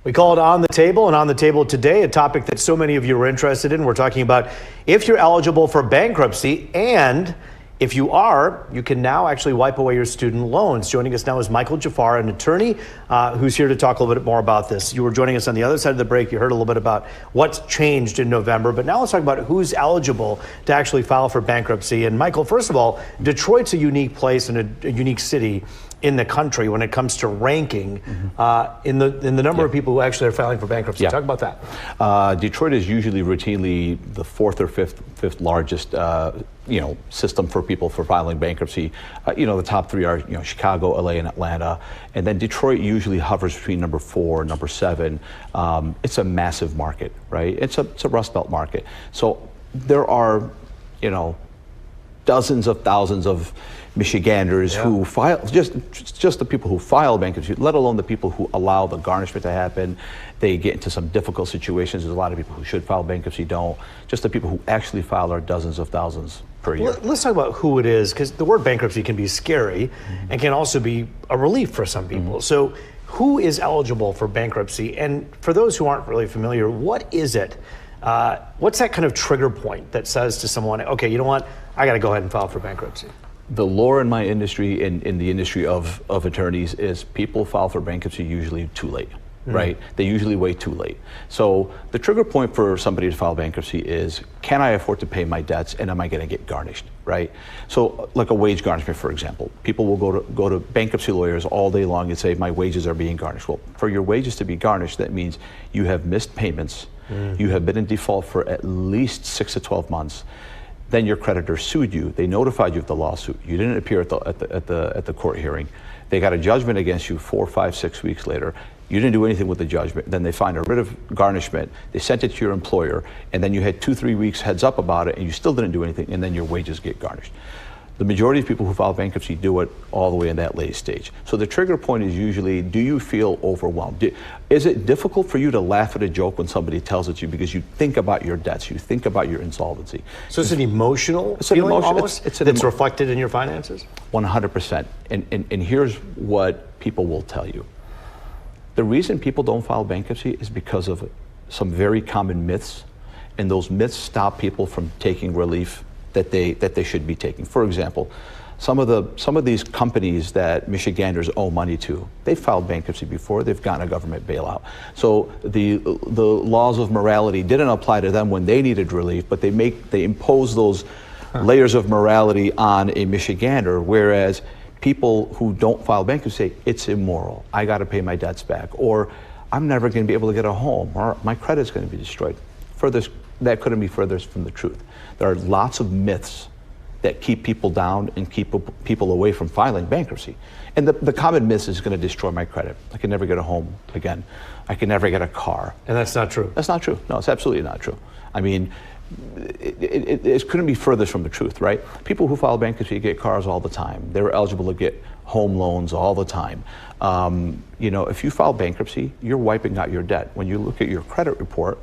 We call it On the Table, and on the table today, a topic that so many of you are interested in. We're talking about if you're eligible for bankruptcy, and if you are, you can now actually wipe away your student loans. Joining us now is Michael Jafar, an attorney who's here to talk a little bit more about this. You were joining us on the other side of the break. You heard a little bit about what's changed in November, but now let's talk about who's eligible to actually file for bankruptcy. And Michael, first of all, Detroit's a unique place and a unique city in the country when it comes to ranking in the number of people who actually are filing for bankruptcy. Talk about that. Detroit is usually routinely the fourth or fifth largest system for people for filing bankruptcy. The top three are Chicago, LA, and Atlanta, and then Detroit usually hovers between number 4 and number 7. It's a massive market, right? It's a Rust Belt market. So there are dozens of thousands of Michiganders who file, just the people who file bankruptcy, let alone the people who allow the garnishment to happen. They get into some difficult situations. There's a lot of people who should file bankruptcy don't. Just the people who actually file are dozens of thousands per year. Let's talk about who it is, because the word bankruptcy can be scary and can also be a relief for some people. So who is eligible for bankruptcy? And for those who aren't really familiar, what is it? What's that kind of trigger point that says to someone, okay, you know what, I got to go ahead and file for bankruptcy? The lore in my industry, in the industry of attorneys, is people file for bankruptcy usually too late, right? They usually wait too late. So the trigger point for somebody to file bankruptcy is, can I afford to pay my debts, and am I going to get garnished, right? So like a wage garnishment, for example. People will go to bankruptcy lawyers all day long and say, my wages are being garnished. Well, for your wages to be garnished, that means you have missed payments, you have been in default for at least 6 to 12 months. Then your creditor sued you. They notified you of the lawsuit. You didn't appear at the court hearing. They got a judgment against you 4, 5, 6 weeks later. You didn't do anything with the judgment. Then they find a writ of garnishment. They sent it to your employer, and then you had 2, 3 weeks heads up about it, and you still didn't do anything, and then your wages get garnished. The majority of people who file bankruptcy do it all the way in that late stage. So the trigger point is usually, do you feel overwhelmed? Is it difficult for you to laugh at a joke when somebody tells it to you because you think about your debts, you think about your insolvency? So it's an emotional feeling almost? It's reflected in your finances? 100%. And here's what people will tell you. The reason people don't file bankruptcy is because of some very common myths, and those myths stop people from taking relief that they should be taking. For example, some of these companies that Michiganders owe money to, they've filed bankruptcy before, they've gotten a government bailout. So the laws of morality didn't apply to them when they needed relief, but they impose those layers of morality on a Michigander, whereas people who don't file bankruptcy say, it's immoral, I gotta pay my debts back, or I'm never gonna be able to get a home, or my credit's gonna be destroyed. That couldn't be further from the truth. There are lots of myths that keep people down and keep people away from filing bankruptcy. And the common myth is going to destroy my credit. I can never get a home again. I can never get a car. And that's not true. That's not true. No, it's absolutely not true. I mean, it couldn't be further from the truth, right? People who file bankruptcy get cars all the time. They're eligible to get home loans all the time. If you file bankruptcy, you're wiping out your debt. When you look at your credit report,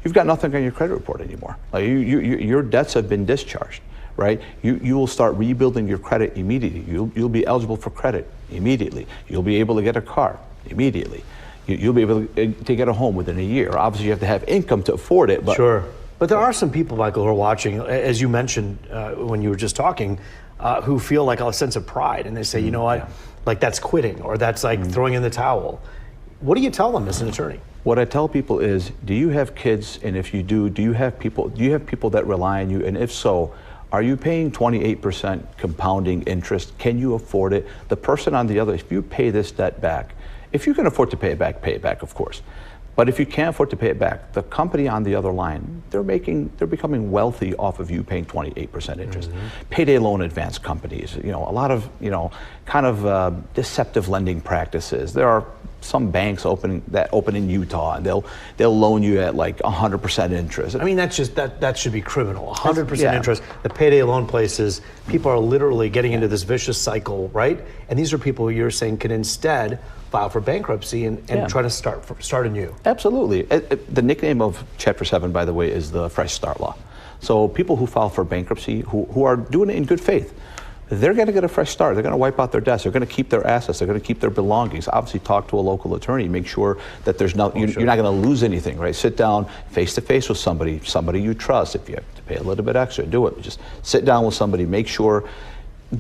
you've got nothing on your credit report anymore. Like your debts have been discharged, right? You will start rebuilding your credit immediately. You'll be eligible for credit immediately. You'll be able to get a car immediately. You'll be able to get a home within a year. Obviously, you have to have income to afford it. But sure. But there are some people, Michael, who are watching, as you mentioned when you were just talking, who feel like a sense of pride, and they say, you know what, like that's quitting, or that's like throwing in the towel. What do you tell them as an attorney? What I tell people is, do you have kids? And if you do you have people that rely on you? And if so, are you paying 28% compounding interest? Can you afford it? The person on the other, if you pay this debt back, if you can afford to pay it back, of course. But if you can't afford to pay it back, the company on the other line, they're becoming wealthy off of you paying 28% interest. Payday loan advance companies, a lot of, kind of deceptive lending practices. There are some banks open in Utah, and they'll loan you at like 100% interest. I mean, that should be criminal. 100% interest. The payday loan places, people are literally getting into this vicious cycle, right? And these are people who you're saying can instead file for bankruptcy and try to start anew. Absolutely. The nickname of Chapter 7, by the way, is the Fresh Start Law. So people who file for bankruptcy, who are doing it in good faith, they're going to get a fresh start. They're going to wipe out their debts. They're going to keep their assets. They're going to keep their belongings. Obviously, talk to a local attorney. Make sure that there's no, you're not going to lose anything, right? Sit down face to face with somebody you trust. If you have to pay a little bit extra, do it. Just sit down with somebody. Make sure,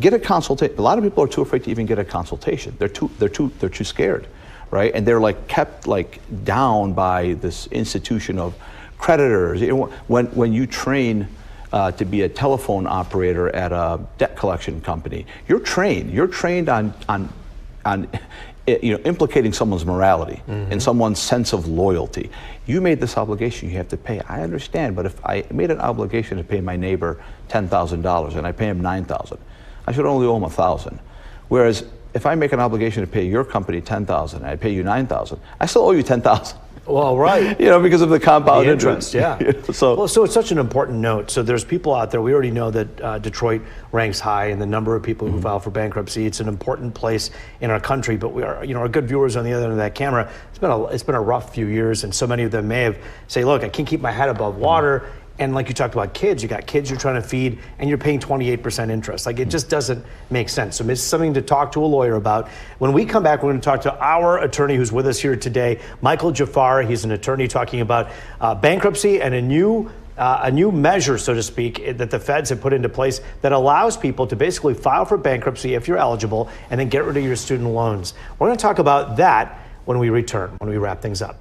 get a consultation. A lot of people are too afraid to even get a consultation. They're too scared, right? And they're like kept like down by this institution of creditors. You know, when you train to be a telephone operator at a debt collection company, you're trained on implicating someone's morality and someone's sense of loyalty. You made this obligation, you have to pay. I understand, but if I made an obligation to pay my neighbor $10,000 and I pay him $9,000, I should only owe him $1,000. Whereas if I make an obligation to pay your company $10,000 and I pay you $9,000, I still owe you $10,000. Well, right. Because of the compound interest. Yeah. So it's such an important note. So there's people out there. We already know that Detroit ranks high in the number of people who file for bankruptcy. It's an important place in our country. But we are, our good viewers on the other end of that camera. It's been a rough few years, and so many of them may have say, look, I can't keep my head above water. And like you talked about kids, you got kids you're trying to feed and you're paying 28% interest. Like, it just doesn't make sense. So it's something to talk to a lawyer about. When we come back, we're going to talk to our attorney who's with us here today, Michael Jafar. He's an attorney talking about bankruptcy and a new measure, so to speak, that the feds have put into place that allows people to basically file for bankruptcy if you're eligible and then get rid of your student loans. We're going to talk about that when we return, when we wrap things up.